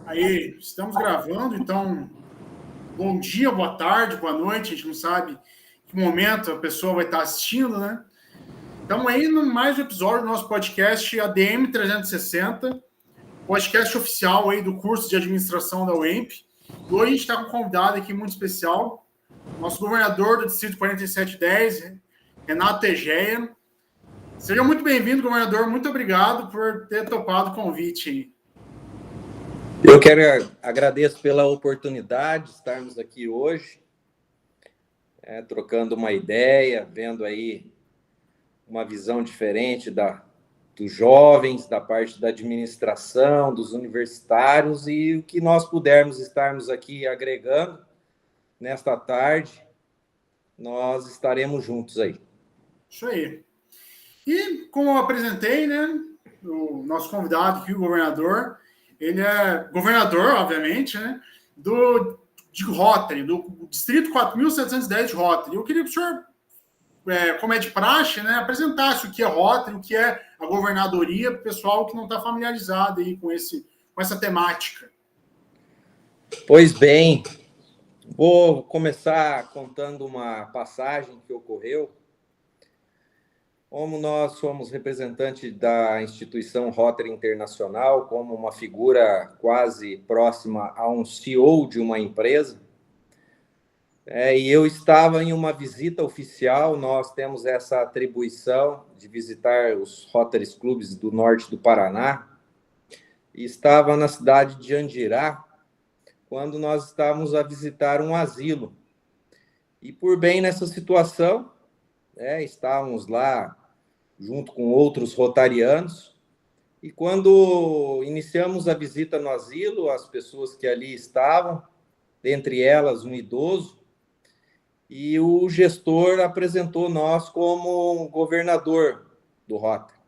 Aí, estamos gravando, então, bom dia, boa tarde, boa noite, a gente não sabe que momento a pessoa vai estar assistindo, né? Estamos aí no mais um episódio do nosso podcast ADM 360, podcast oficial aí do curso de administração da UEMP. E hoje a gente está com um convidado aqui muito especial, nosso governador do Distrito 4710, Renato Egea. Seja muito bem-vindo, governador, muito obrigado por ter topado o convite aí. Eu agradeço pela oportunidade de estarmos aqui hoje, trocando uma ideia, vendo aí uma visão diferente dos jovens, da parte da administração, dos universitários, e o que nós pudermos estarmos aqui agregando nesta tarde, nós estaremos juntos aí. Isso aí. E, como eu apresentei, né, o nosso convidado aqui, o governador, ele é governador, obviamente, né, de Rotary, do Distrito 4.710 de Rotary. Eu queria que o senhor, como é de praxe, né, apresentasse o que é Rotary, o que é a governadoria, para o pessoal que não está familiarizado aí com essa temática. Pois bem, vou começar contando uma passagem que ocorreu. Como nós somos representantes da instituição Rotary Internacional, como uma figura quase próxima a um CEO de uma empresa, e eu estava em uma visita oficial, nós temos essa atribuição de visitar os Rotary Clubes do norte do Paraná, e estava na cidade de Andirá, quando nós estávamos a visitar um asilo. E por bem nessa situação, estávamos lá junto com outros rotarianos, e quando iniciamos a visita no asilo, as pessoas que ali estavam, dentre elas um idoso, e o gestor apresentou nós como governador do Rotary.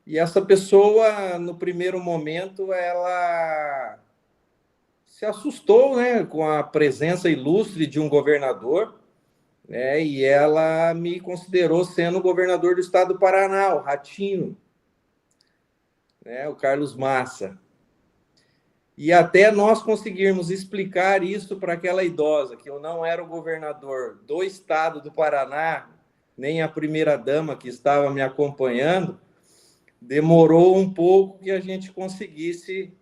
E essa pessoa, no primeiro momento, ela se assustou, né, com a presença ilustre de um governador, e ela me considerou sendo o governador do estado do Paraná, o Ratinho, o Carlos Massa. E até nós conseguirmos explicar isso para aquela idosa, que eu não era o governador do estado do Paraná, nem a primeira-dama que estava me acompanhando, demorou um pouco que a gente conseguisse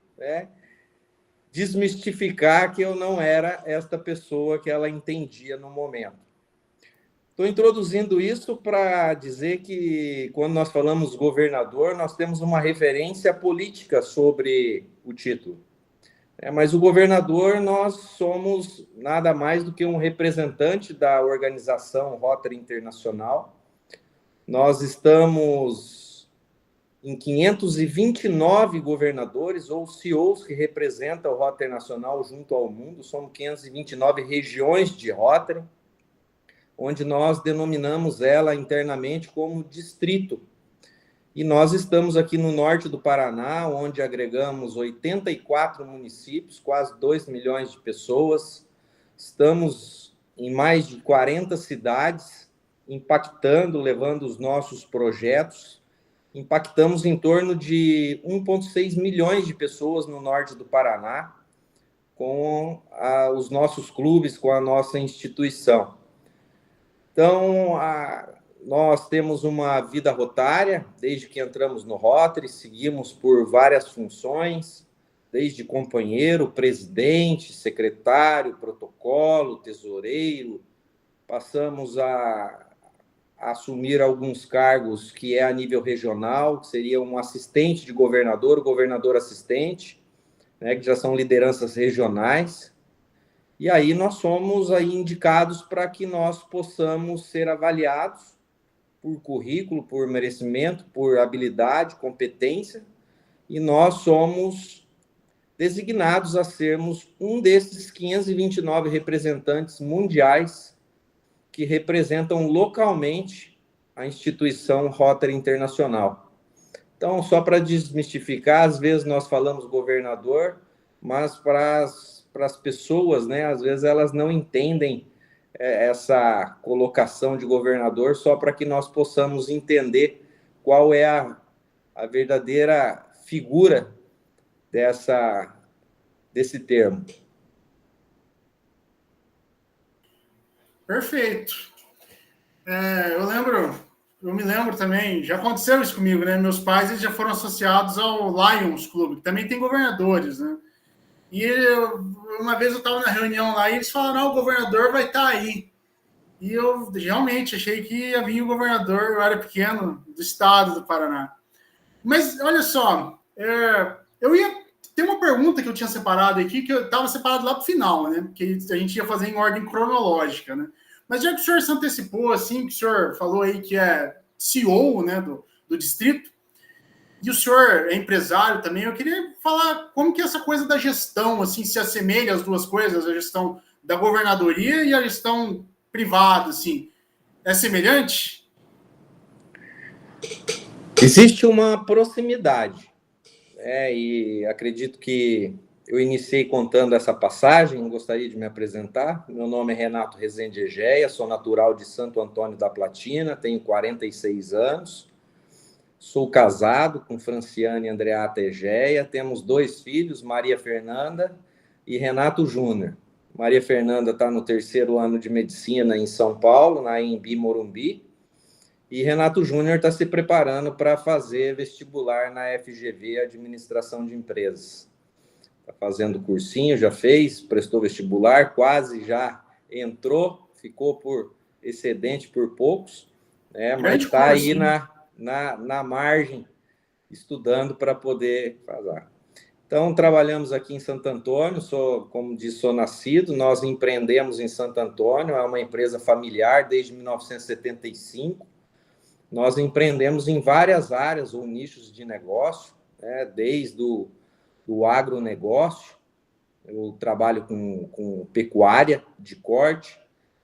desmistificar que eu não era esta pessoa que ela entendia no momento. Estou introduzindo isso para dizer que, quando nós falamos governador, nós temos uma referência política sobre o título. Mas o governador, nós somos nada mais do que um representante da organização Rotary Internacional. Nós estamos em 529 governadores ou CEOs que representam o Rotary Nacional junto ao mundo. Somos 529 regiões de Rotary, onde nós denominamos ela internamente como distrito. E nós estamos aqui no norte do Paraná, onde agregamos 84 municípios, quase 2 milhões de pessoas. Estamos em mais de 40 cidades, impactando, levando os nossos projetos. Impactamos em torno de 1,6 milhões de pessoas no norte do Paraná, com os nossos clubes, com a nossa instituição. Então, nós temos uma vida rotária, desde que entramos no Rotary, seguimos por várias funções, desde companheiro, presidente, secretário, protocolo, tesoureiro, passamos a assumir alguns cargos que é a nível regional, que seria um assistente de governador, o governador assistente, que já são lideranças regionais. E aí nós somos aí indicados para que nós possamos ser avaliados por currículo, por merecimento, por habilidade, competência, e nós somos designados a sermos um desses 529 representantes mundiais que representam localmente a instituição Rotary Internacional. Então, só para desmistificar, às vezes nós falamos governador, mas para as pessoas, às vezes elas não entendem essa colocação de governador, só para que nós possamos entender qual é a verdadeira figura desse termo. Perfeito. Eu me lembro também, já aconteceu isso comigo, né? Meus pais eles já foram associados ao Lions Clube, que também tem governadores, né? Uma vez eu estava na reunião lá e eles falaram, o governador vai estar aí. E eu realmente achei que ia vir o governador, eu era pequeno, do estado do Paraná. Mas, olha só, eu ia ter uma pergunta que eu tinha separado aqui, que eu estava separado lá para o final, né? Que a gente ia fazer em ordem cronológica, né? Mas já que o senhor se antecipou, assim, que o senhor falou aí que é CEO, né, do distrito, e o senhor é empresário também, eu queria falar como que essa coisa da gestão, assim, se assemelha às duas coisas, a gestão da governadoria e a gestão privada, assim, é semelhante? Existe uma proximidade, e acredito que eu iniciei contando essa passagem, gostaria de me apresentar. Meu nome é Renato Rezende Egeia, sou natural de Santo Antônio da Platina, tenho 46 anos, sou casado com Franciane Andreata Egeia, temos 2 filhos, Maria Fernanda e Renato Júnior. Maria Fernanda está no 3º ano de medicina em São Paulo, na Anhembi Morumbi, e Renato Júnior está se preparando para fazer vestibular na FGV, Administração de Empresas. Está fazendo cursinho, já fez, prestou vestibular, quase já entrou, ficou por excedente por poucos, né? Mas está aí na margem, estudando para poder fazer. Então, trabalhamos aqui em Santo Antônio, como disse, sou nascido, nós empreendemos em Santo Antônio, é uma empresa familiar desde 1975, nós empreendemos em várias áreas ou nichos de negócio, né? Desde do agronegócio, eu trabalho com pecuária de corte,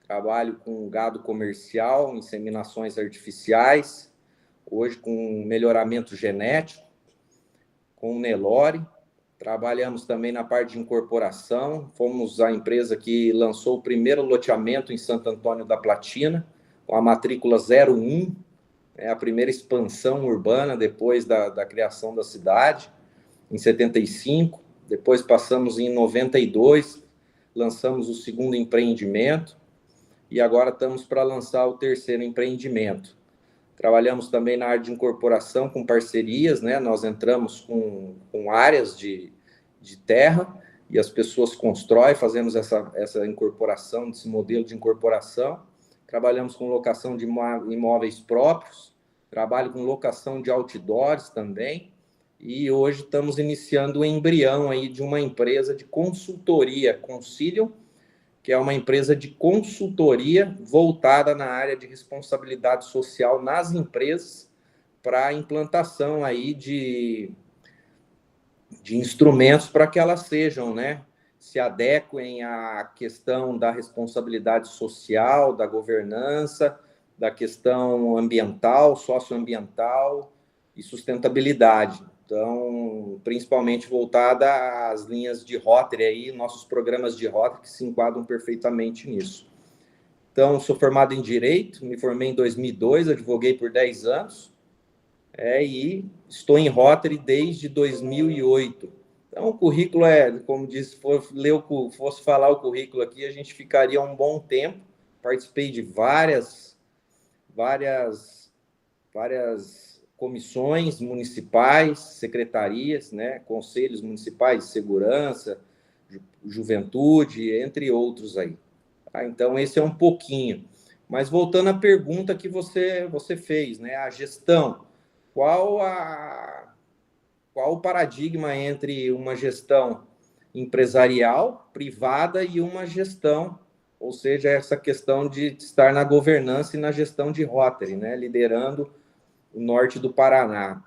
trabalho com gado comercial, inseminações artificiais, hoje com melhoramento genético, com Nelore. Trabalhamos também na parte de incorporação, fomos a empresa que lançou o primeiro loteamento em Santo Antônio da Platina, com a matrícula 01, a primeira expansão urbana depois da criação da cidade, em 75. Depois passamos em 92, lançamos o segundo empreendimento e agora estamos para lançar o 3º empreendimento. Trabalhamos também na área de incorporação com parcerias, né? Nós entramos com áreas de terra e as pessoas constroem, fazemos essa incorporação, desse modelo de incorporação. Trabalhamos com locação de imóveis próprios, trabalho com locação de outdoors também, e hoje estamos iniciando o embrião aí de uma empresa de consultoria, Concilium, que é uma empresa de consultoria voltada na área de responsabilidade social nas empresas para a implantação aí de instrumentos para que elas sejam, né, se adequem à questão da responsabilidade social, da governança, da questão ambiental, socioambiental e sustentabilidade. Então, principalmente voltada às linhas de Rotary, aí, nossos programas de Rotary que se enquadram perfeitamente nisso. Então, sou formado em Direito, me formei em 2002, advoguei por 10 anos, e estou em Rotary desde 2008. Então, o currículo como disse, fosse falar o currículo aqui, a gente ficaria um bom tempo. Participei de várias comissões municipais, secretarias, né, conselhos municipais de segurança, juventude, entre outros aí. Então, esse é um pouquinho. Mas voltando à pergunta que você fez, né, a gestão. Qual o paradigma entre uma gestão empresarial, privada, e uma gestão, ou seja, essa questão de estar na governança e na gestão de Rotary, né, liderando o norte do Paraná.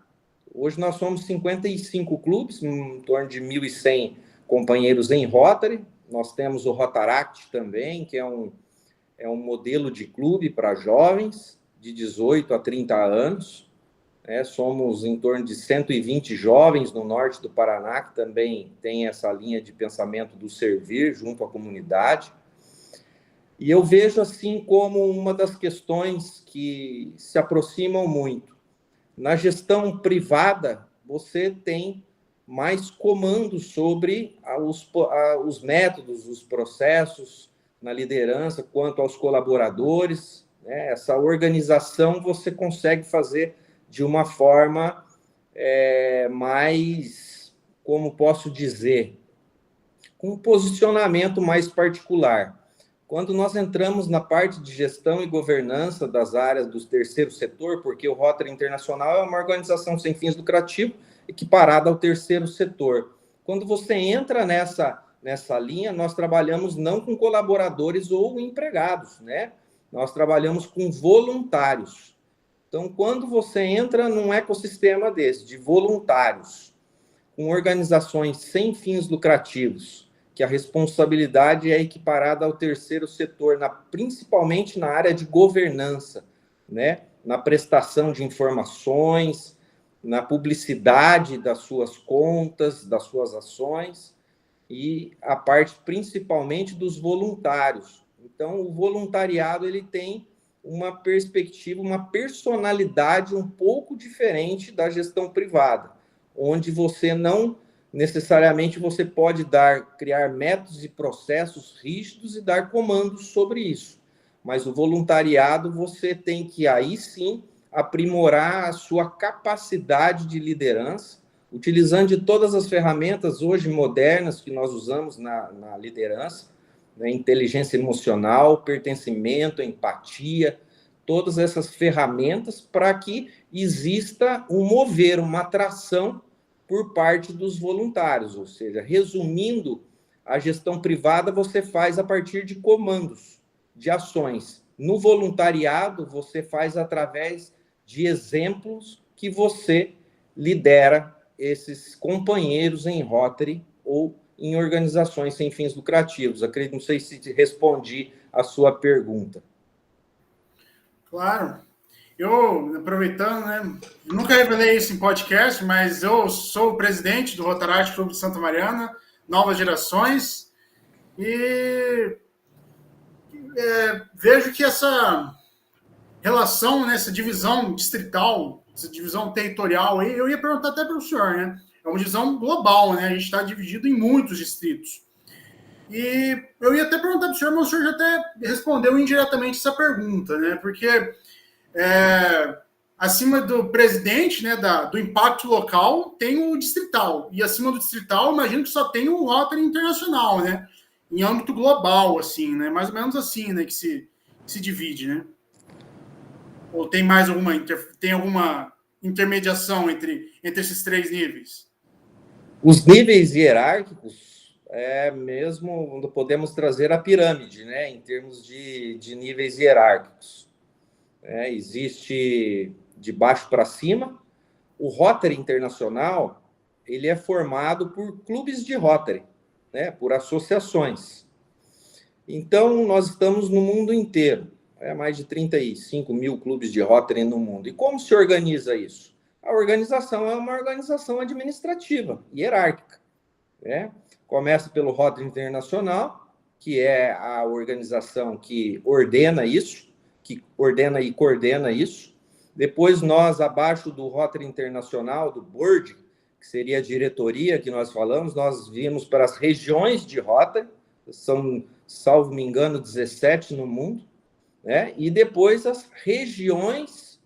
Hoje nós somos 55 clubes, em torno de 1.100 companheiros em Rotary. Nós temos o Rotaract também, que é um modelo de clube para jovens de 18 a 30 anos. Somos em torno de 120 jovens no norte do Paraná, que também tem essa linha de pensamento do servir junto à comunidade. E eu vejo assim como uma das questões que se aproximam muito. Na gestão privada, você tem mais comando sobre os métodos, os processos na liderança, quanto aos colaboradores, né? Essa organização você consegue fazer de uma forma mais, como posso dizer, com um posicionamento mais particular. Quando nós entramos na parte de gestão e governança das áreas do terceiro setor, porque o Rotary Internacional é uma organização sem fins lucrativos equiparada ao terceiro setor. Quando você entra nessa linha, nós trabalhamos não com colaboradores ou empregados, né? Nós trabalhamos com voluntários. Então, quando você entra num ecossistema desse, de voluntários, com organizações sem fins lucrativos, que a responsabilidade é equiparada ao terceiro setor, principalmente na área de governança, né? Na prestação de informações, na publicidade das suas contas, das suas ações, e a parte principalmente dos voluntários. Então, o voluntariado ele tem uma perspectiva, uma personalidade um pouco diferente da gestão privada, onde você não necessariamente você pode criar métodos e processos rígidos e dar comandos sobre isso. Mas o voluntariado, você tem que, aí sim, aprimorar a sua capacidade de liderança, utilizando de todas as ferramentas hoje modernas que nós usamos na liderança, né? Inteligência emocional, pertencimento, empatia, todas essas ferramentas para que exista um mover, uma atração por parte dos voluntários, ou seja, resumindo, a gestão privada você faz a partir de comandos, de ações. No voluntariado, você faz através de exemplos que você lidera esses companheiros em Rotary ou em organizações sem fins lucrativos. Acredito, não sei se respondi a sua pergunta. Claro. Eu, aproveitando, né, nunca revelei isso em podcast, mas eu sou o presidente do Rotaract Clube de Santa Mariana, Novas Gerações, e vejo que essa relação, né, essa divisão distrital, essa divisão territorial, aí, eu ia perguntar até para o senhor, né, é uma divisão global, né, a gente está dividido em muitos distritos. E eu ia até perguntar para o senhor, mas o senhor já até respondeu indiretamente essa pergunta, né, porque acima do presidente, né, do impacto local, tem o distrital. E acima do distrital, imagino que só tem o Rotary Internacional, né? Em âmbito global, assim, né? Mais ou menos assim, né? Que se divide, né? Ou tem mais alguma intermediação entre esses três níveis? Os níveis hierárquicos mesmo podemos trazer a pirâmide, né? Em termos de níveis hierárquicos. Existe de baixo para cima. O Rotary Internacional ele é formado por clubes de Rotary, né, por associações. Então, nós estamos no mundo inteiro. Mais de 35 mil clubes de Rotary no mundo. E como se organiza isso? A organização é uma organização administrativa, hierárquica. Né? Começa pelo Rotary Internacional, que é a organização que ordena isso, que ordena e coordena isso. Depois, nós, abaixo do Rotary Internacional, do board, que seria a diretoria que nós falamos, nós vimos para as regiões de Rotary, são, salvo me engano, 17 no mundo, né? E depois as regiões,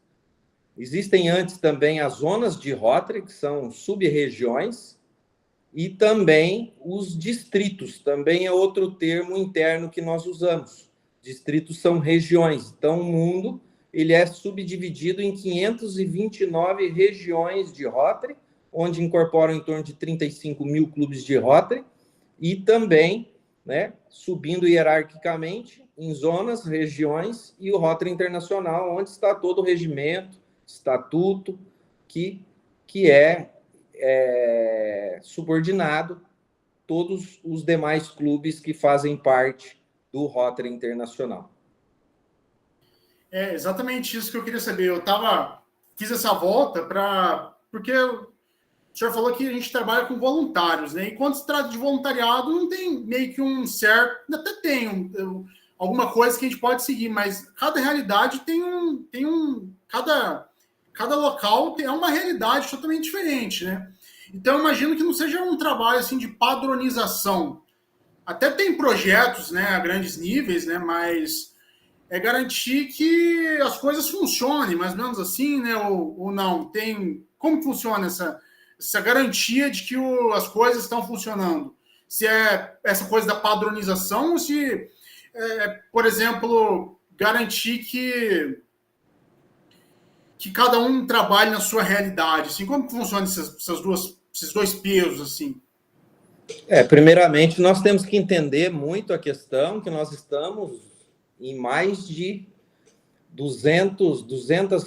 existem antes também as zonas de Rotary, que são sub-regiões, e também os distritos, também é outro termo interno que nós usamos. Distritos são regiões. Então, o mundo ele é subdividido em 529 regiões de Rotary, onde incorporam em torno de 35 mil clubes de Rotary, e também, né, subindo hierarquicamente, em zonas, regiões, e o Rotary Internacional, onde está todo o regimento, estatuto, que é subordinado todos os demais clubes que fazem parte do Rotary Internacional. É exatamente isso que eu queria saber. Fiz essa volta porque o senhor falou que a gente trabalha com voluntários, né? E quando se trata de voluntariado, não tem meio que um certo... Até tem alguma coisa que a gente pode seguir, mas cada realidade cada local é uma realidade totalmente diferente, né? Então, eu imagino que não seja um trabalho assim de padronização. Até tem projetos, né, a grandes níveis, né, mas é garantir que as coisas funcionem, mais ou menos assim, né, ou não. Como funciona essa garantia de que as coisas estão funcionando? Se é essa coisa da padronização ou se, por exemplo, garantir que cada um trabalhe na sua realidade. Assim, como funciona esses dois pesos, assim? Primeiramente, nós temos que entender muito a questão que nós estamos em mais de 200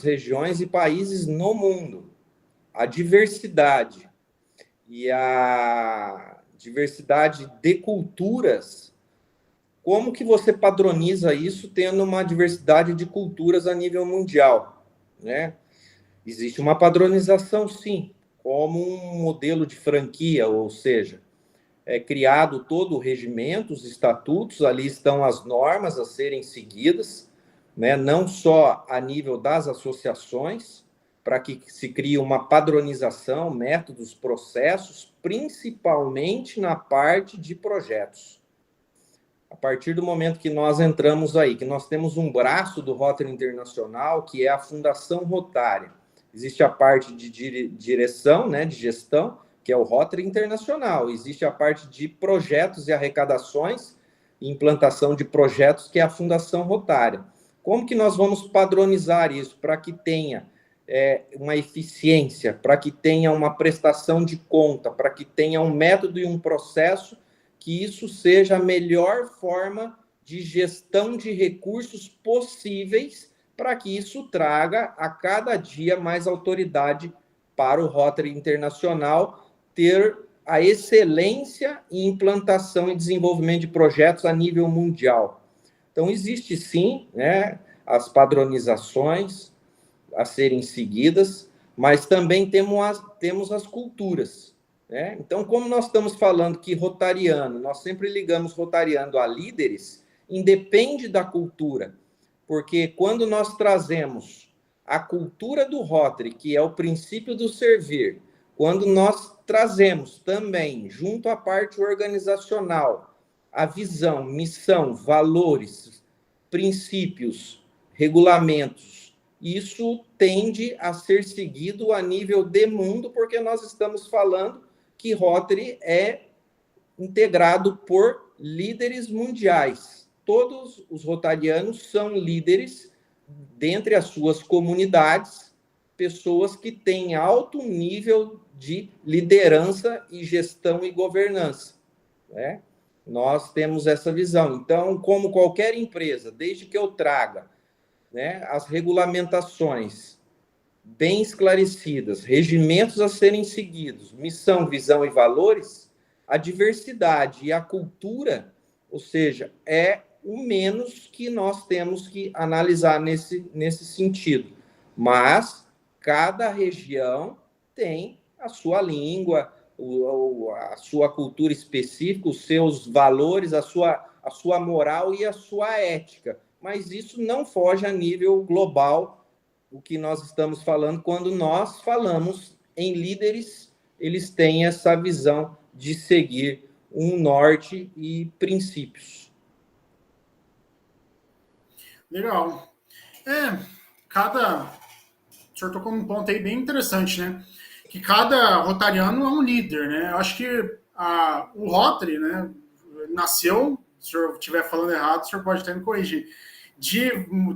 regiões e países no mundo. A diversidade e a diversidade de culturas, como que você padroniza isso tendo uma diversidade de culturas a nível mundial, né? Existe uma padronização, sim, como um modelo de franquia, ou seja, é criado todo o regimento, os estatutos, ali estão as normas a serem seguidas, né? Não só a nível das associações, para que se crie uma padronização, métodos, processos, principalmente na parte de projetos. A partir do momento que nós entramos aí, que nós temos um braço do Rotary Internacional, que é a Fundação Rotária. Existe a parte de direção, né, de gestão, que é o Rotary Internacional. Existe a parte de projetos e arrecadações e implantação de projetos, que é a Fundação Rotária. Como que nós vamos padronizar isso para que tenha uma eficiência, para que tenha uma prestação de conta, para que tenha um método e um processo, que isso seja a melhor forma de gestão de recursos possíveis, para que isso traga a cada dia mais autoridade para o Rotary Internacional ter a excelência em implantação e desenvolvimento de projetos a nível mundial. Então, existe sim, né, as padronizações a serem seguidas, mas também temos as culturas, né? Então, como nós estamos falando que rotariano, nós sempre ligamos rotariano a líderes, independe da cultura, porque quando nós trazemos a cultura do Rotary, que é o princípio do servir, quando nós trazemos também, junto à parte organizacional, a visão, missão, valores, princípios, regulamentos, isso tende a ser seguido a nível de mundo, porque nós estamos falando que Rotary é integrado por líderes mundiais. Todos os rotarianos são líderes dentre as suas comunidades, pessoas que têm alto nível de liderança e gestão e governança, né? Nós temos essa visão. Então, como qualquer empresa, desde que eu traga, né, as regulamentações bem esclarecidas, regimentos a serem seguidos, missão, visão e valores, a diversidade e a cultura, ou seja, é o menos que nós temos que analisar nesse sentido. Mas cada região tem a sua língua, a sua cultura específica, os seus valores, a sua moral e a sua ética. Mas isso não foge a nível global o que nós estamos falando. Quando nós falamos em líderes, eles têm essa visão de seguir um norte e princípios. Legal. O senhor tocou num ponto aí bem interessante, né? Que cada rotariano é um líder, né? Eu acho que o Rotary, né, nasceu, se o senhor estiver falando errado, o senhor pode até me corrigir,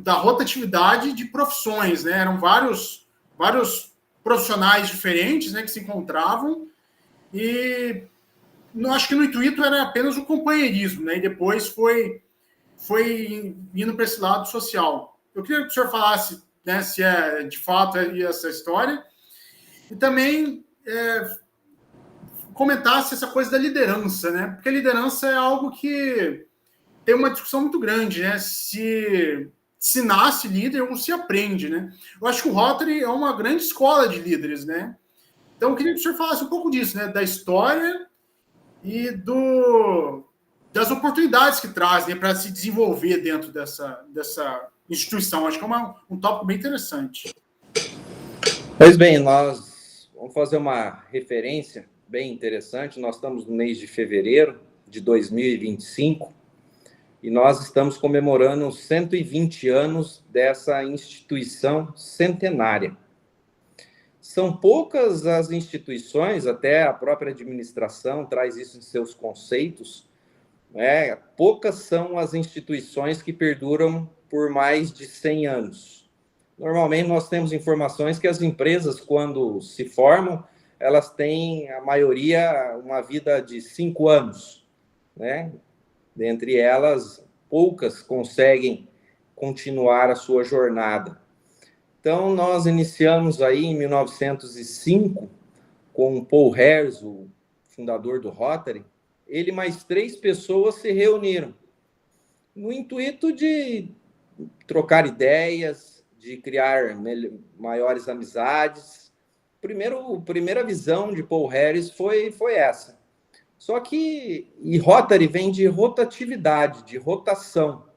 da rotatividade de profissões, né? Eram vários profissionais diferentes, né, que se encontravam, e acho que no intuito era apenas o companheirismo, né? E depois foi indo para esse lado social. Eu queria que o senhor falasse, né, se é de fato essa história, e também comentasse essa coisa da liderança, né? Porque a liderança é algo que tem uma discussão muito grande, né? Se nasce líder ou se aprende, né? Eu acho que o Rotary é uma grande escola de líderes, né? Então, eu queria que o senhor falasse um pouco disso, né? Da história e das oportunidades que trazem, né, para se desenvolver dentro dessa instituição. Acho que é um tópico bem interessante. Pois bem, nós vamos fazer uma referência bem interessante. Nós estamos no mês de fevereiro de 2025 e nós estamos comemorando os 120 anos dessa instituição centenária. São poucas as instituições, até a própria administração traz isso em seus conceitos, né? Poucas são as instituições que perduram por mais de 100 anos. Normalmente, nós temos informações que as empresas, quando se formam, elas têm, a maioria, uma vida de 5 anos, né? Dentre elas, poucas conseguem continuar a sua jornada. Então, nós iniciamos aí em 1905 com o Paul Harris, o fundador do Rotary. Ele e mais 3 pessoas se reuniram no intuito de trocar ideias, de criar maiores amizades. Primeira visão de Paul Harris foi essa. Só que Rotary vem de rotatividade, de rotação.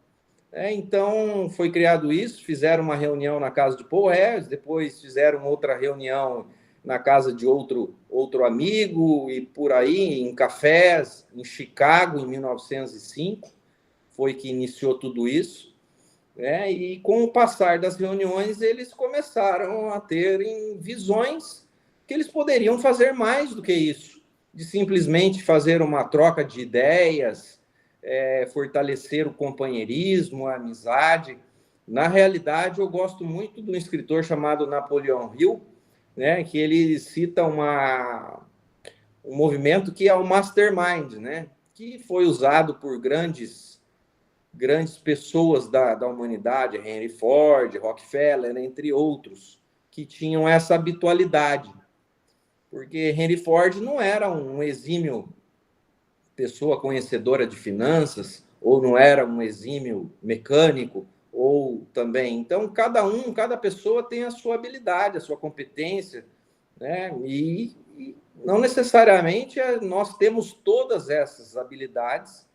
Então, foi criado isso, fizeram uma reunião na casa de Paul Harris, depois fizeram outra reunião na casa de outro amigo, e por aí, em cafés, em Chicago, em 1905, foi que iniciou tudo isso. E com o passar das reuniões, eles começaram a terem visões que eles poderiam fazer mais do que isso, de simplesmente fazer uma troca de ideias, fortalecer o companheirismo, a amizade. Na realidade, eu gosto muito de um escritor chamado Napoleon Hill, né, que ele cita um movimento que é o Mastermind, né, que foi usado por grandes pessoas da humanidade, Henry Ford, Rockefeller, entre outros, que tinham essa habitualidade. Porque Henry Ford não era um exímio pessoa conhecedora de finanças, ou não era um exímio mecânico, ou também. Então, cada pessoa tem a sua habilidade, a sua competência, né? E não necessariamente nós temos todas essas habilidades,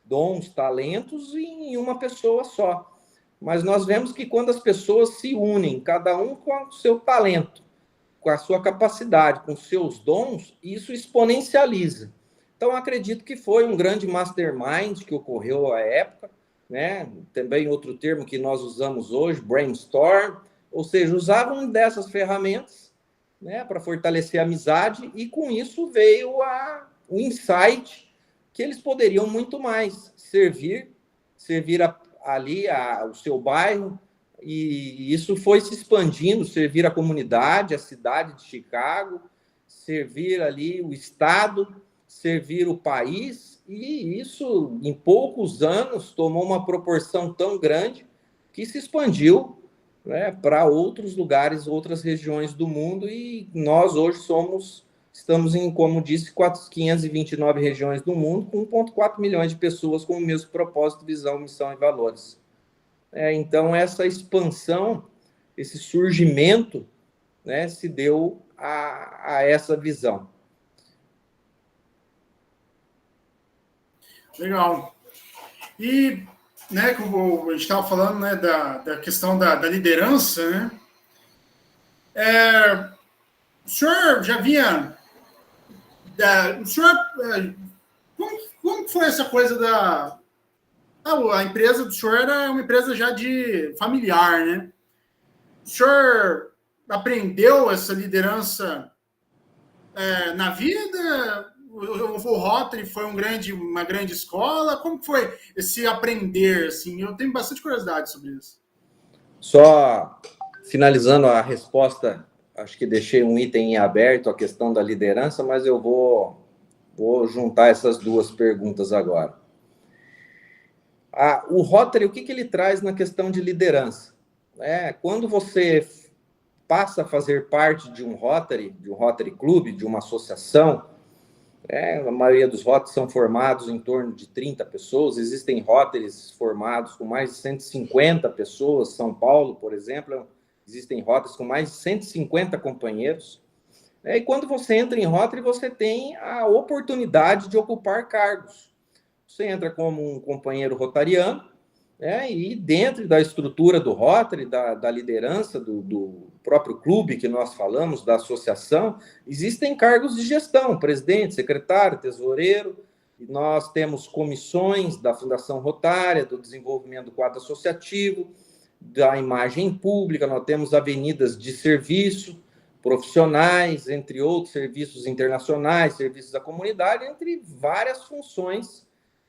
dons, talentos em uma pessoa só. Mas nós vemos que quando as pessoas se unem, cada um com o seu talento, com a sua capacidade, com seus dons, isso exponencializa. Então, acredito que foi um grande mastermind que ocorreu à época, né? Também outro termo que nós usamos hoje, brainstorm, ou seja, usavam dessas ferramentas, né, para fortalecer a amizade, e com isso veio o insight que eles poderiam muito mais servir ali o seu bairro, e isso foi se expandindo, servir a comunidade, a cidade de Chicago, servir ali o estado, servir o país, e isso, em poucos anos, tomou uma proporção tão grande que se expandiu, né, para outros lugares, outras regiões do mundo, e nós hoje estamos em, como disse, 529 regiões do mundo, com 1,4 milhões de pessoas com o mesmo propósito, visão, missão e valores. Então, essa expansão, esse surgimento, né, se deu a essa visão. Legal. E, né, como a gente estava falando, né, da questão da liderança, né? O senhor já vinha... como foi essa coisa a empresa do senhor era uma empresa já de familiar, né? O senhor aprendeu essa liderança na vida? O Rotary foi uma grande escola? Como foi esse aprender? Assim? Eu tenho bastante curiosidade sobre isso. Só finalizando a resposta, acho que deixei um item em aberto, a questão da liderança, mas eu vou juntar essas duas perguntas agora. O Rotary, o que ele traz na questão de liderança? Quando você passa a fazer parte de um Rotary Clube, de uma associação, a maioria dos Rotarys são formados em torno de 30 pessoas, existem Rotarys formados com mais de 150 pessoas, São Paulo, por exemplo, existem Rotarys com mais de 150 companheiros, e quando você entra em Rotary, você tem a oportunidade de ocupar cargos. Você entra como um companheiro rotariano, E dentro da estrutura do Rotary, da liderança do próprio clube que nós falamos, da associação, existem cargos de gestão, presidente, secretário, tesoureiro, e nós temos comissões da Fundação Rotária, do desenvolvimento do quadro associativo, da imagem pública, nós temos avenidas de serviço, profissionais, entre outros, serviços internacionais, serviços da comunidade, entre várias funções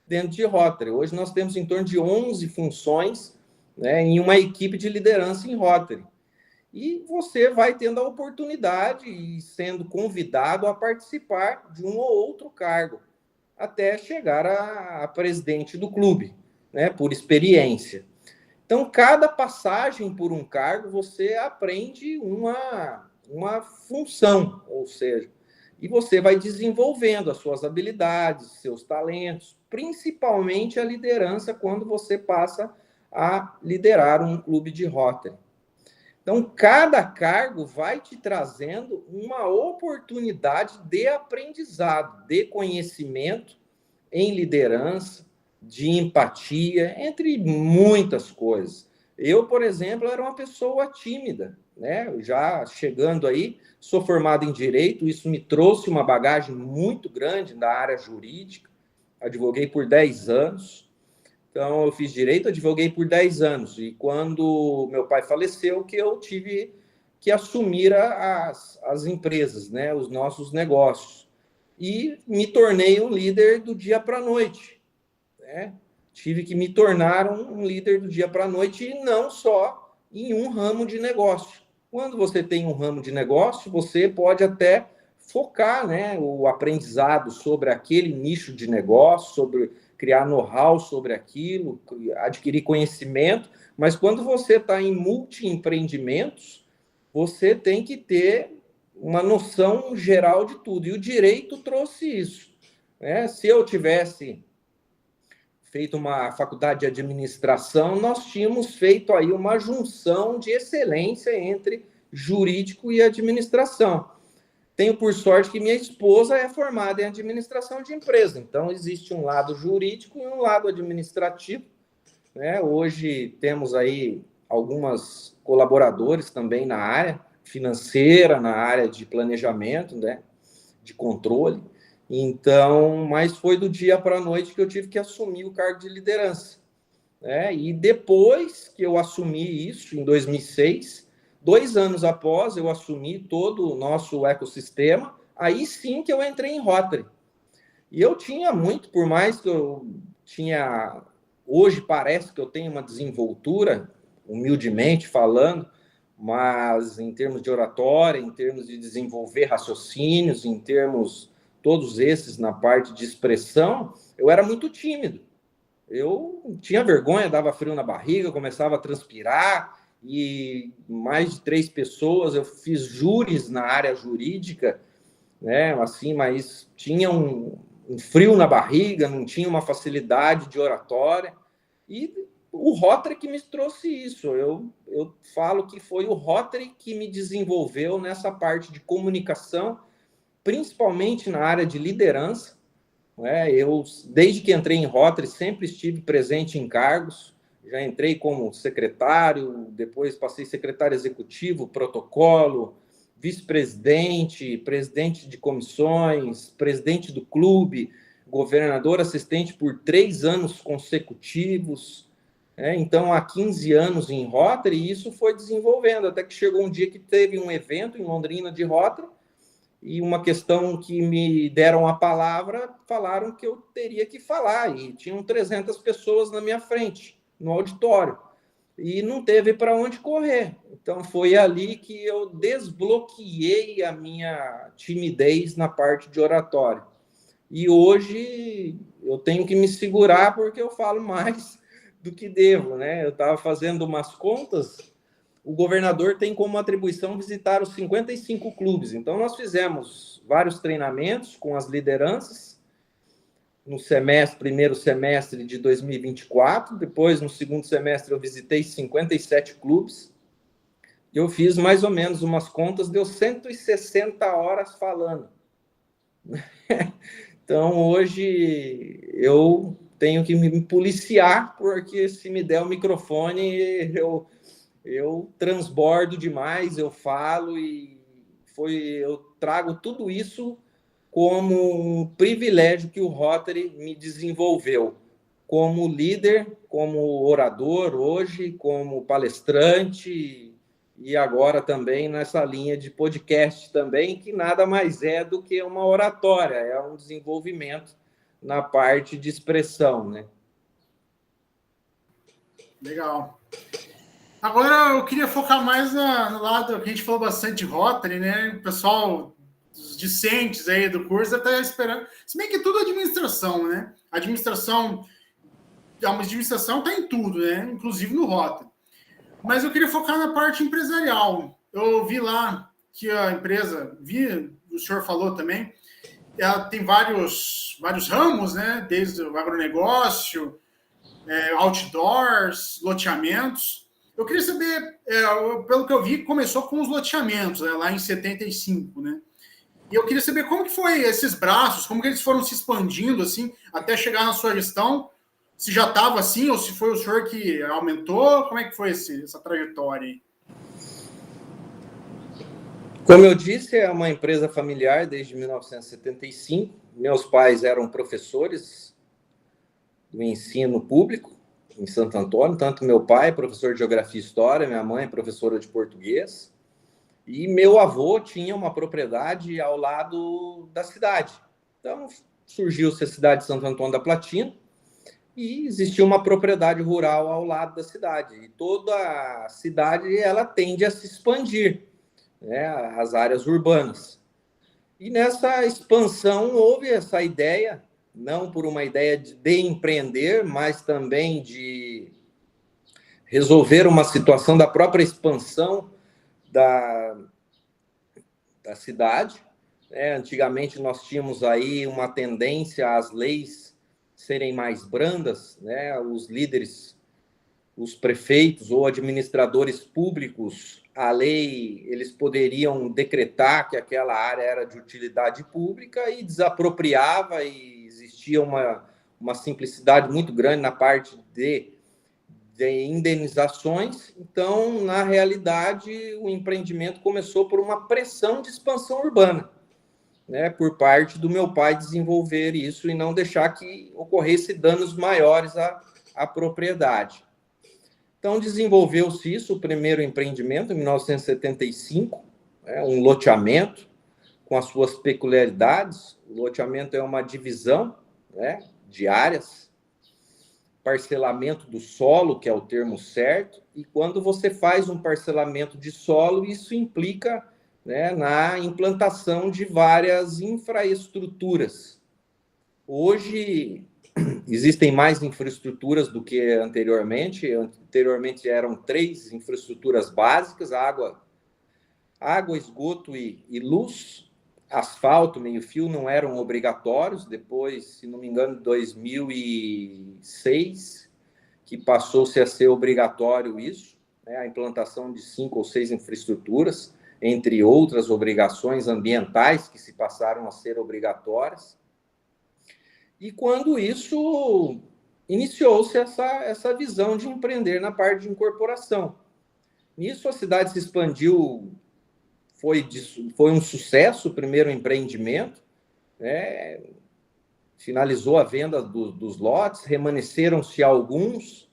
dentro de Rotary. Hoje nós temos em torno de 11 funções, né, em uma equipe de liderança em Rotary. E você vai tendo a oportunidade e sendo convidado a participar de um ou outro cargo, até chegar a presidente do clube, né, por experiência. Então, cada passagem por um cargo, você aprende uma função, ou seja, e você vai desenvolvendo as suas habilidades, seus talentos, principalmente a liderança quando você passa a liderar um clube de Rotary. Então, cada cargo vai te trazendo uma oportunidade de aprendizado, de conhecimento em liderança, de empatia, entre muitas coisas. Eu, por exemplo, era uma pessoa tímida, né? Já chegando aí, sou formado em Direito, isso me trouxe uma bagagem muito grande na área jurídica, advoguei por 10 anos, então eu fiz Direito, advoguei por 10 anos, e quando meu pai faleceu, que eu tive que assumir as empresas, né? Os nossos negócios, e me tornei um líder do dia para a noite, né? Tive que me tornar um líder do dia para a noite, e não só em um ramo de negócio. Quando você tem um ramo de negócio, você pode até focar, né, o aprendizado sobre aquele nicho de negócio, sobre criar know-how sobre aquilo, adquirir conhecimento, mas quando você está em multi-empreendimentos, você tem que ter uma noção geral de tudo. E o direito trouxe isso, né? Se eu tivesse feito uma faculdade de administração, nós tínhamos feito aí uma junção de excelência entre jurídico e administração. Tenho por sorte que minha esposa é formada em administração de empresa, então existe um lado jurídico e um lado administrativo, né? Hoje temos aí algumas colaboradores também na área financeira, na área de planejamento, né? De controle. Então, mas foi do dia para a noite que eu tive que assumir o cargo de liderança, né? E depois que eu assumi isso, em 2006, 2 anos após eu assumir todo o nosso ecossistema, aí sim que eu entrei em Rotary. E eu tinha muito, por mais que eu tinha... Hoje parece que eu tenho uma desenvoltura, humildemente falando, mas em termos de oratória, em termos de desenvolver raciocínios, em termos... todos esses na parte de expressão, eu era muito tímido. Eu tinha vergonha, dava frio na barriga, começava a transpirar, e mais de 3 pessoas, eu fiz júris na área jurídica, né, assim, mas tinha um frio na barriga, não tinha uma facilidade de oratória, e o Rotary que me trouxe isso. Eu falo que foi o Rotary que me desenvolveu nessa parte de comunicação, principalmente na área de liderança, né? Eu, desde que entrei em Rotary, sempre estive presente em cargos, já entrei como secretário, depois passei secretário executivo, protocolo, vice-presidente, presidente de comissões, presidente do clube, governador assistente por 3 anos consecutivos, né? Então, há 15 anos em Rotary, e isso foi desenvolvendo, até que chegou um dia que teve um evento em Londrina de Rotary, e uma questão que me deram a palavra, falaram que eu teria que falar, e tinham 300 pessoas na minha frente, no auditório, e não teve para onde correr. Então, foi ali que eu desbloqueei a minha timidez na parte de oratório. E hoje eu tenho que me segurar porque eu falo mais do que devo, né? Eu estava fazendo umas contas. O governador tem como atribuição visitar os 55 clubes. Então, nós fizemos vários treinamentos com as lideranças no primeiro semestre de 2024. Depois, no segundo semestre, eu visitei 57 clubes. Eu fiz mais ou menos umas contas, deu 160 horas falando. Então, hoje, eu tenho que me policiar, porque se me der o microfone, eu transbordo demais, eu falo eu trago tudo isso como um privilégio que o Rotary me desenvolveu como líder, como orador hoje, como palestrante e agora também nessa linha de podcast também, que nada mais é do que uma oratória, é um desenvolvimento na parte de expressão, né? Legal. Agora eu queria focar mais no lado que a gente falou bastante de Rotary, né? O pessoal, os discentes aí do curso, está esperando. Se bem que tudo é administração, né? A administração está em tudo, né? Inclusive no Rotary. Mas eu queria focar na parte empresarial. Eu vi lá que a empresa, o senhor falou também, ela tem vários ramos, né? Desde o agronegócio, outdoors, loteamentos. Eu queria saber, pelo que eu vi, começou com os loteamentos, né, lá em 75, né? E eu queria saber como que foi esses braços, como que eles foram se expandindo, assim, até chegar na sua gestão, se já estava assim, ou se foi o senhor que aumentou, como é que foi essa trajetória aí? Como eu disse, é uma empresa familiar desde 1975. Meus pais eram professores do ensino público em Santo Antônio, tanto meu pai, professor de Geografia e História, minha mãe, professora de Português, e meu avô tinha uma propriedade ao lado da cidade. Então, surgiu-se a cidade de Santo Antônio da Platina, e existia uma propriedade rural ao lado da cidade. E toda a cidade ela tende a se expandir, né, as áreas urbanas. E nessa expansão houve essa ideia, não por uma ideia de empreender, mas também de resolver uma situação da própria expansão da cidade. Antigamente nós tínhamos aí uma tendência às leis serem mais brandas, né? Os líderes, os prefeitos ou administradores públicos, a lei, eles poderiam decretar que aquela área era de utilidade pública e desapropriava, e existia uma simplicidade muito grande na parte de indenizações. Então, na realidade, o empreendimento começou por uma pressão de expansão urbana, né, por parte do meu pai desenvolver isso e não deixar que ocorresse danos maiores à propriedade. Então, desenvolveu-se isso, o primeiro empreendimento, em 1975, um loteamento com as suas peculiaridades. O loteamento é uma divisão, né, de áreas, parcelamento do solo, que é o termo certo, e quando você faz um parcelamento de solo, isso implica, né, na implantação de várias infraestruturas. Hoje, existem mais infraestruturas do que anteriormente. Anteriormente eram 3 infraestruturas básicas: água, esgoto e luz. Asfalto, meio-fio não eram obrigatórios. Depois, se não me engano, em 2006, que passou-se a ser obrigatório isso, né, a implantação de 5 ou 6 infraestruturas, entre outras obrigações ambientais que se passaram a ser obrigatórias. E quando isso iniciou-se essa visão de empreender na parte de incorporação. Nisso a cidade se expandiu, foi um sucesso o primeiro empreendimento, né? Finalizou a venda dos lotes, remanesceram-se alguns,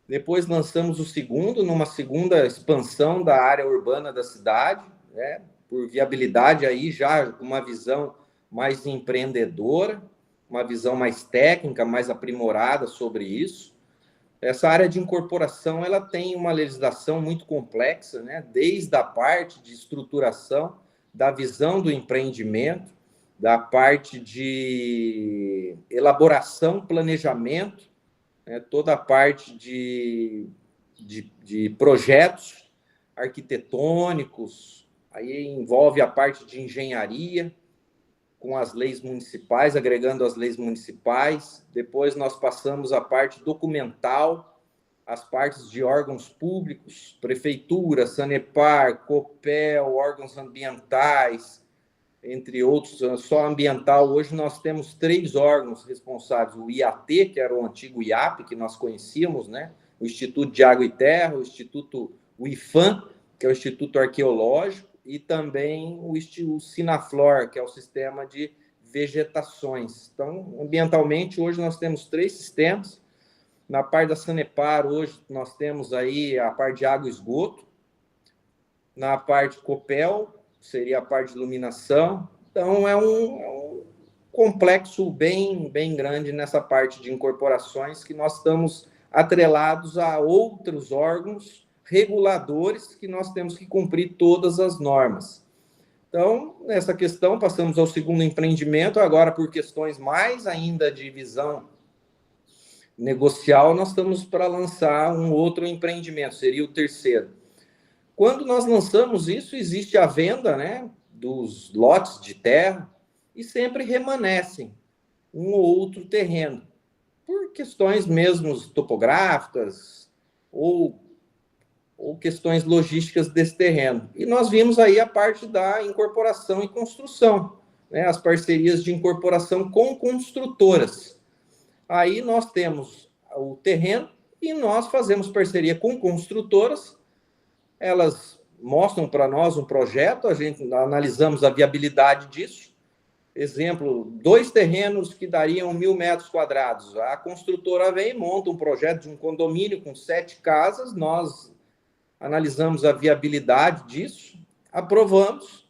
depois lançamos o segundo, numa segunda expansão da área urbana da cidade, né? Por viabilidade aí já com uma visão mais empreendedora, uma visão mais técnica, mais aprimorada sobre isso. Essa área de incorporação, ela tem uma legislação muito complexa, né? Desde a parte de estruturação, da visão do empreendimento, da parte de elaboração, planejamento, né? Toda a parte de projetos arquitetônicos, aí envolve a parte de engenharia, com as leis municipais, agregando as leis municipais. Depois nós passamos a parte documental, as partes de órgãos públicos, prefeitura, Sanepar, Copel, órgãos ambientais, entre outros, só ambiental. Hoje nós temos 3 órgãos responsáveis: o IAT, que era o antigo IAP, que nós conhecíamos, né? O Instituto de Água e Terra, o IFAM, que é o Instituto Arqueológico, e também o Sinaflor, que é o Sistema de Vegetações. Então, ambientalmente, hoje nós temos 3 sistemas. Na parte da Sanepar, hoje nós temos aí a parte de água e esgoto. Na parte Copel, seria a parte de iluminação. Então, é um complexo bem grande nessa parte de incorporações, que nós estamos atrelados a outros órgãos reguladores que nós temos que cumprir todas as normas. Então, nessa questão, passamos ao segundo empreendimento. Agora, por questões mais ainda de visão negocial, nós estamos para lançar um outro empreendimento, seria o terceiro. Quando nós lançamos isso, existe a venda, né, dos lotes de terra, e sempre remanescem um ou outro terreno, por questões mesmo topográficas ou questões logísticas desse terreno. E nós vimos aí a parte da incorporação e construção, né, as parcerias de incorporação com construtoras. Aí nós temos o terreno e nós fazemos parceria com construtoras. Elas mostram para nós um projeto, a gente analisamos a viabilidade disso. Exemplo, 2 terrenos que dariam 1.000 metros quadrados. A construtora vem e monta um projeto de um condomínio com 7 casas, nós analisamos a viabilidade disso, aprovamos,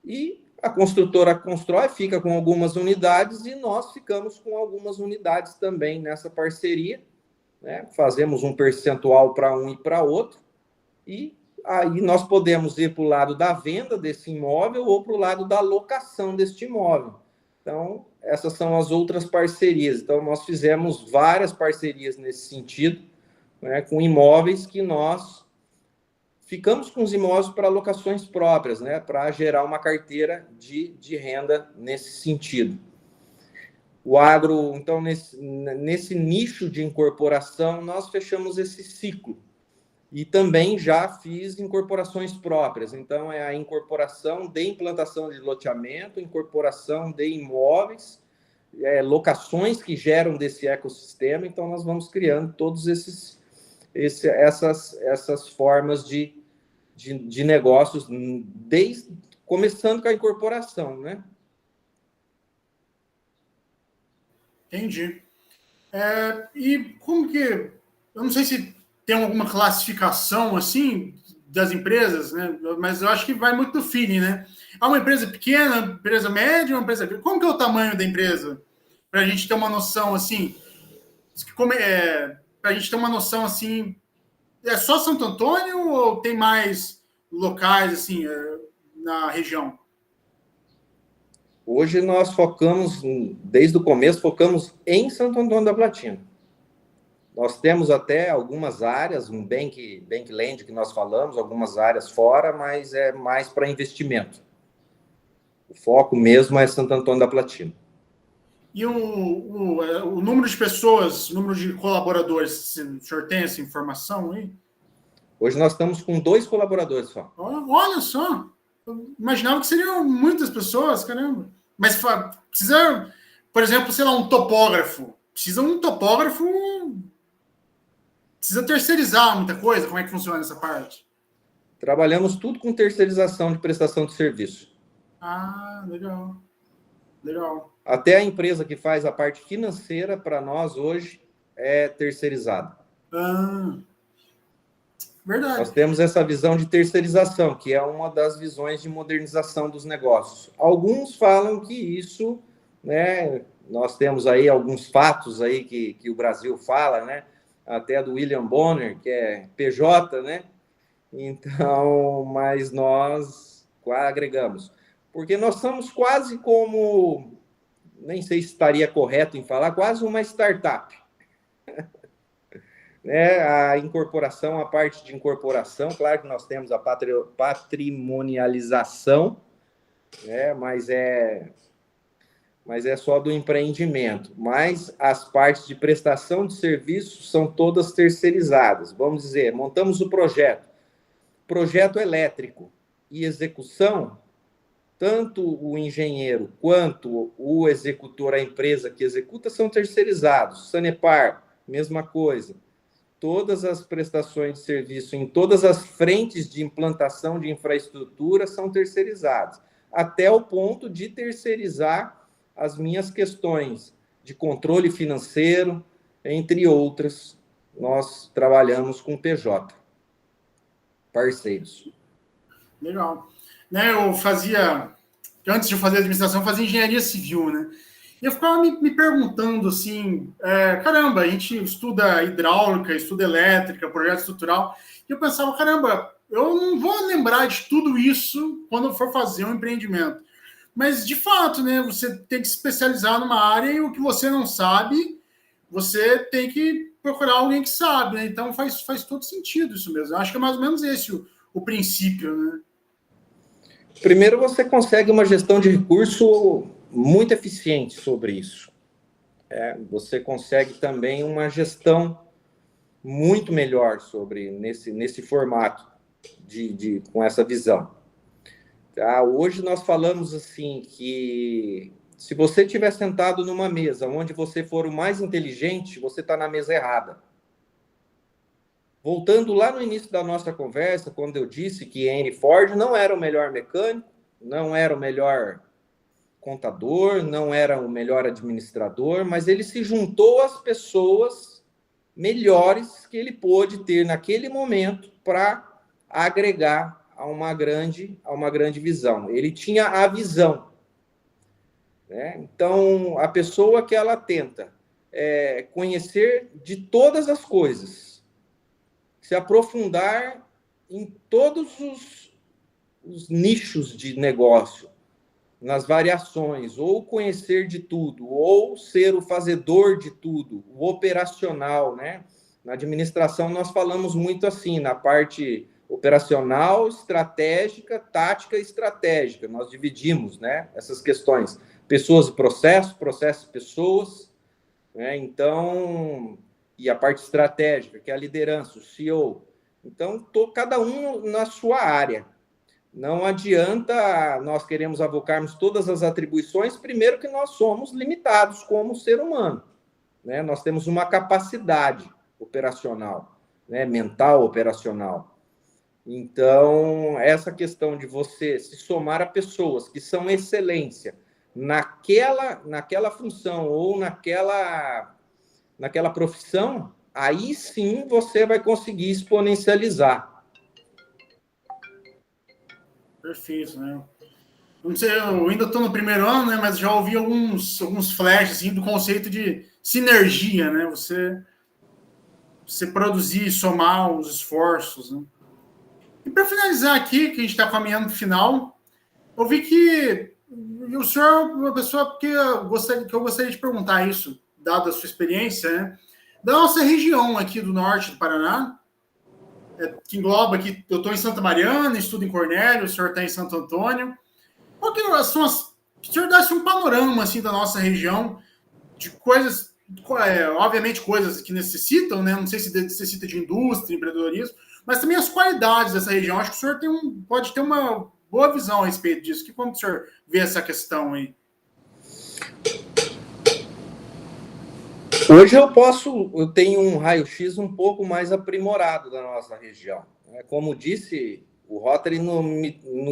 e a construtora constrói, fica com algumas unidades, e nós ficamos com algumas unidades também nessa parceria, né? Fazemos um percentual para um e para outro, e aí nós podemos ir para o lado da venda desse imóvel ou para o lado da locação deste imóvel. Então, essas são as outras parcerias. Então, nós fizemos várias parcerias nesse sentido, né, com imóveis que nós ficamos com os imóveis para locações próprias, né, para gerar uma carteira de renda nesse sentido. O agro, então, nesse nicho de incorporação, nós fechamos esse ciclo. E também já fiz incorporações próprias. Então, é a incorporação de implantação de loteamento, incorporação de imóveis, locações que geram desse ecossistema. Então, nós vamos criando todos essas formas de negócios, começando com a incorporação, né? Entendi. E como que... Eu não sei se tem alguma classificação, assim, das empresas, né? Mas eu acho que vai muito do feeling, né? É uma empresa pequena, uma empresa média, uma empresa... Como que é o tamanho da empresa? Para a gente ter uma noção, assim... Para a gente ter uma noção, assim... É só Santo Antônio ou tem mais locais, assim, na região? Hoje nós focamos, desde o começo, focamos em Santo Antônio da Platina. Nós temos até algumas áreas, um Bankland que nós falamos, algumas áreas fora, mas é mais para investimento. O foco mesmo é Santo Antônio da Platina. E o número de pessoas, o número de colaboradores, o senhor tem essa informação aí? Hoje nós estamos com 2 colaboradores só. Olha só! Eu imaginava que seriam muitas pessoas, caramba. Mas precisa, por exemplo, sei lá, um topógrafo. Precisa terceirizar muita coisa? Como é que funciona essa parte? Trabalhamos tudo com terceirização de prestação de serviço. Ah, legal. Legal. Até a empresa que faz a parte financeira para nós hoje é terceirizada. Verdade. Nós temos essa visão de terceirização, que é uma das visões de modernização dos negócios. Alguns falam que isso, né, nós temos aí alguns fatos aí que o Brasil fala, né, até do William Bonner, que é PJ, né? Então, mas nós agregamos. Porque nós somos quase como, nem sei se estaria correto em falar, quase uma startup. A incorporação, a parte de incorporação, claro que nós temos a patrimonialização, né, mas é só do empreendimento. Mas as partes de prestação de serviços são todas terceirizadas. Vamos dizer, montamos o projeto elétrico e execução, tanto o engenheiro quanto o executor, a empresa que executa, são terceirizados. Sanepar, mesma coisa. Todas as prestações de serviço em todas as frentes de implantação de infraestrutura são terceirizadas, até o ponto de terceirizar as minhas questões de controle financeiro, entre outras. Nós trabalhamos com PJ, parceiros. Legal. Né, antes de eu fazer administração, eu fazia engenharia civil, né? E eu ficava me perguntando assim, caramba, a gente estuda hidráulica, estuda elétrica, projeto estrutural, e eu pensava, caramba, eu não vou lembrar de tudo isso quando eu for fazer um empreendimento. Mas, de fato, né, você tem que se especializar numa área e o que você não sabe, você tem que procurar alguém que sabe, né? Então faz todo sentido isso mesmo. Eu acho que é mais ou menos esse o princípio, né? Primeiro, você consegue uma gestão de recurso muito eficiente sobre isso. Você consegue também uma gestão muito melhor sobre nesse formato com essa visão. Tá? Hoje nós falamos assim que se você estiver sentado numa mesa onde você for o mais inteligente, você está na mesa errada. Voltando lá no início da nossa conversa, quando eu disse que Henry Ford não era o melhor mecânico, não era o melhor contador, não era o melhor administrador, mas ele se juntou às pessoas melhores que ele pôde ter naquele momento para agregar a uma grande visão. Ele tinha a visão, né? Então, a pessoa que ela tenta conhecer de todas as coisas, se aprofundar em todos os nichos de negócio, nas variações, ou conhecer de tudo, ou ser o fazedor de tudo, o operacional, né? Na administração nós falamos muito assim, na parte operacional, estratégica, tática e estratégica. Nós dividimos, né, essas questões, pessoas e processo e pessoas, né? Então, e a parte estratégica, que é a liderança, o CEO. Então, cada um na sua área. Não adianta nós queremos avocarmos todas as atribuições, primeiro que nós somos limitados como ser humano, né? Nós temos uma capacidade operacional, né? Mental operacional. Então, essa questão de você se somar a pessoas que são excelência naquela função ou naquela profissão, aí sim você vai conseguir exponencializar. Perfeito, né? Não sei, eu ainda estou no primeiro ano, né? Mas já ouvi alguns flashes assim, do conceito de sinergia, né? Você produzir, somar os esforços, né? E para finalizar aqui, que a gente está caminhando para o final, eu vi que o senhor é uma pessoa que eu gostaria de perguntar isso, dado a sua experiência, né? Da nossa região aqui do norte do Paraná, que engloba aqui, eu estou em Santa Mariana, estudo em Cornélio, o senhor está em Santo Antônio. Qual que são se o senhor desse um panorama assim, da nossa região, de coisas, obviamente coisas que necessitam, né? Não sei se necessita de indústria, empreendedorismo, mas também as qualidades dessa região. Acho que o senhor pode ter uma boa visão a respeito disso. Como o senhor vê essa questão aí? Hoje eu tenho um raio-x um pouco mais aprimorado da nossa região. Como disse, o Rotary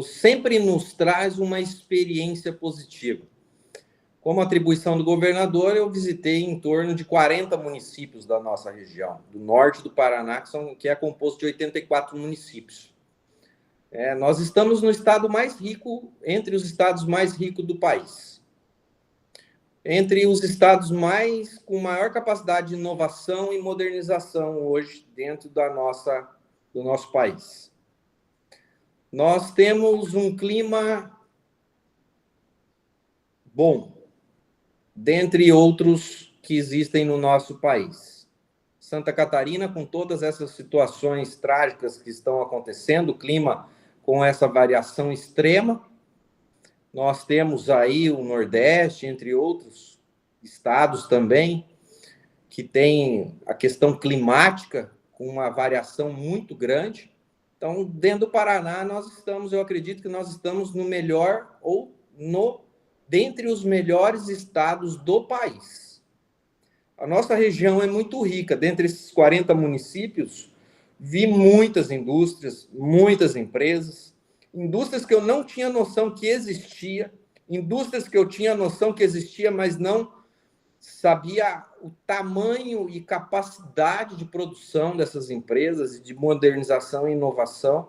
sempre nos traz uma experiência positiva. Como atribuição do governador, eu visitei em torno de 40 municípios da nossa região, do norte do Paraná, que é composto de 84 municípios. Nós estamos no estado mais rico, entre os estados mais ricos do país. Entre os estados com maior capacidade de inovação e modernização hoje dentro do nosso país. Nós temos um clima bom, dentre outros que existem no nosso país. Santa Catarina, com todas essas situações trágicas que estão acontecendo, o clima com essa variação extrema. Nós temos aí o Nordeste, entre outros estados também, que tem a questão climática com uma variação muito grande. Então, dentro do Paraná, eu acredito que nós estamos no melhor dentre os melhores estados do país. A nossa região é muito rica. Dentre esses 40 municípios, vi muitas indústrias, muitas empresas, indústrias que eu não tinha noção que existia, indústrias que eu tinha noção que existia, mas não sabia o tamanho e capacidade de produção dessas empresas, de modernização e inovação.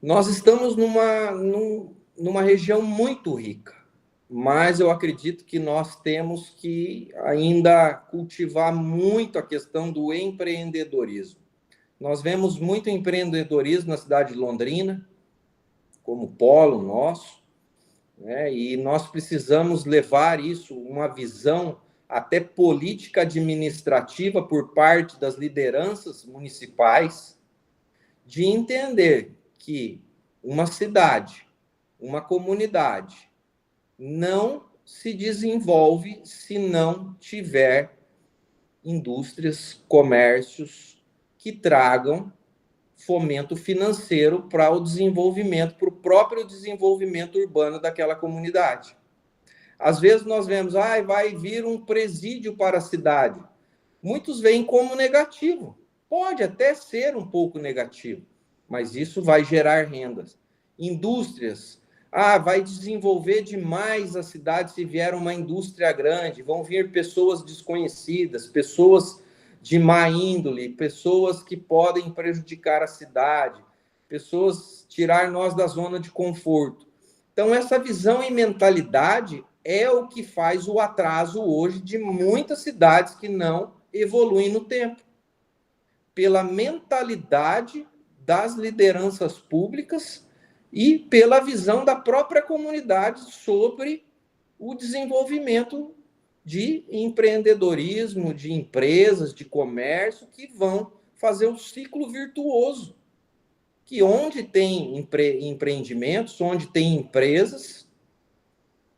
Nós estamos numa região muito rica, mas eu acredito que nós temos que ainda cultivar muito a questão do empreendedorismo. Nós vemos muito empreendedorismo na cidade de Londrina, como polo nosso, né? E nós precisamos levar isso, uma visão até política administrativa por parte das lideranças municipais, de entender que uma cidade, uma comunidade, não se desenvolve se não tiver indústrias, comércios que tragam fomento financeiro para o desenvolvimento, para o próprio desenvolvimento urbano daquela comunidade. Às vezes nós vemos, vai vir um presídio para a cidade. Muitos veem como negativo. Pode até ser um pouco negativo, mas isso vai gerar rendas. Indústrias, vai desenvolver demais a cidade se vier uma indústria grande, vão vir pessoas desconhecidas, pessoas de má índole, pessoas que podem prejudicar a cidade, pessoas tirar nós da zona de conforto. Então, essa visão e mentalidade é o que faz o atraso hoje de muitas cidades que não evoluem no tempo. Pela mentalidade das lideranças públicas e pela visão da própria comunidade sobre o desenvolvimento de empreendedorismo, de empresas, de comércio, que vão fazer um ciclo virtuoso. Que onde tem empreendimentos, onde tem empresas,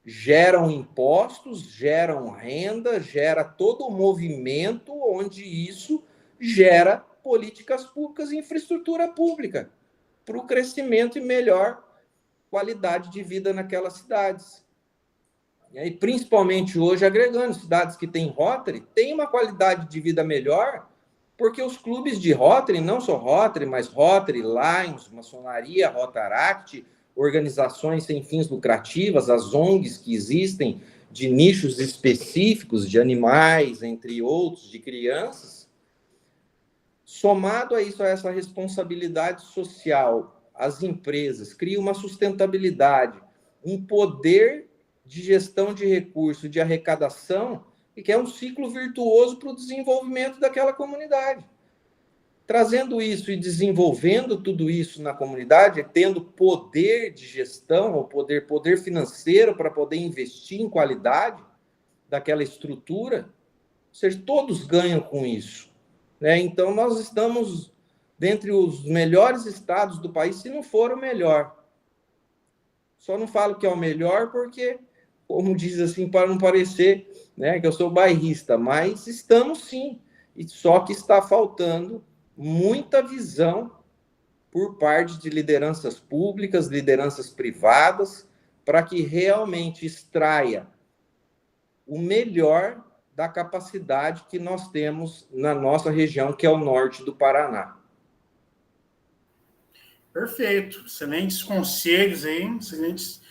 geram impostos, geram renda, gera todo o movimento, onde isso gera políticas públicas e infraestrutura pública para o crescimento e melhor qualidade de vida naquelas cidades. E principalmente hoje, agregando cidades que têm Rotary, tem uma qualidade de vida melhor, porque os clubes de Rotary, não só Rotary, mas Rotary, Lions, Maçonaria, Rotaract, organizações sem fins lucrativas, as ONGs que existem de nichos específicos, de animais, entre outros, de crianças, somado a isso, a essa responsabilidade social, as empresas criam uma sustentabilidade, um poder de gestão de recursos, de arrecadação, e que é um ciclo virtuoso para o desenvolvimento daquela comunidade. Trazendo isso e desenvolvendo tudo isso na comunidade, tendo poder de gestão, ou poder financeiro para poder investir em qualidade daquela estrutura, ou seja, todos ganham com isso. Né? Então, nós estamos dentre os melhores estados do país, se não for o melhor. Só não falo que é o melhor porque, como diz assim, para não parecer, né, que eu sou bairrista, mas estamos sim, e só que está faltando muita visão por parte de lideranças públicas, lideranças privadas, para que realmente extraia o melhor da capacidade que nós temos na nossa região, que é o norte do Paraná. Perfeito, excelentes conselhos aí, excelentes.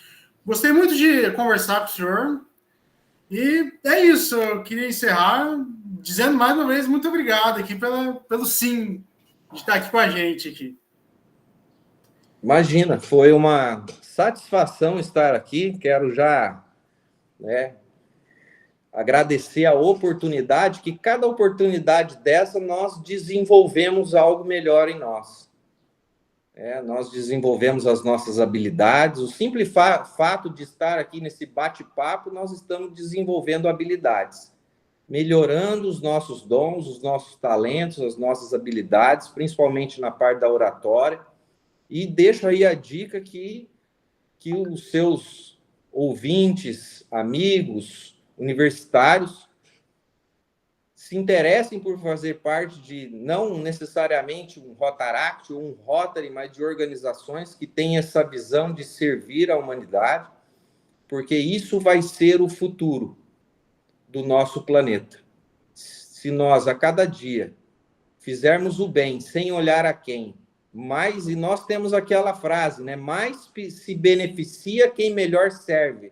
Gostei muito de conversar com o senhor. E é isso, eu queria encerrar dizendo mais uma vez muito obrigado aqui pelo sim de estar aqui com a gente aqui. Imagina, foi uma satisfação estar aqui. Quero já agradecer a oportunidade, que cada oportunidade dessa nós desenvolvemos algo melhor em nós. Nós desenvolvemos as nossas habilidades. O simples fato de estar aqui nesse bate-papo, nós estamos desenvolvendo habilidades, melhorando os nossos dons, os nossos talentos, as nossas habilidades, principalmente na parte da oratória. E deixo aí a dica que os seus ouvintes, amigos, universitários, se interessem por fazer parte de, não necessariamente um Rotaract ou um Rotary, mas de organizações que têm essa visão de servir a humanidade, porque isso vai ser o futuro do nosso planeta. Se nós, a cada dia, fizermos o bem sem olhar a quem, mais, e nós temos aquela frase, né? Mais se beneficia quem melhor serve.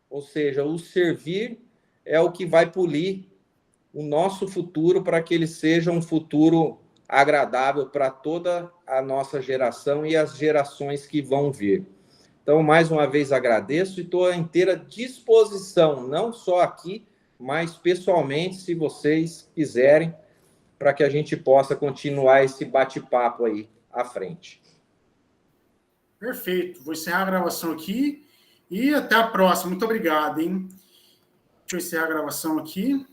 Ou seja, o servir é o que vai polir o nosso futuro para que ele seja um futuro agradável para toda a nossa geração e as gerações que vão vir. Então, mais uma vez, agradeço e estou à inteira disposição, não só aqui, mas pessoalmente, se vocês quiserem, para que a gente possa continuar esse bate-papo aí à frente. Perfeito. Vou encerrar a gravação aqui e até a próxima. Muito obrigado, hein? Deixa eu encerrar a gravação aqui.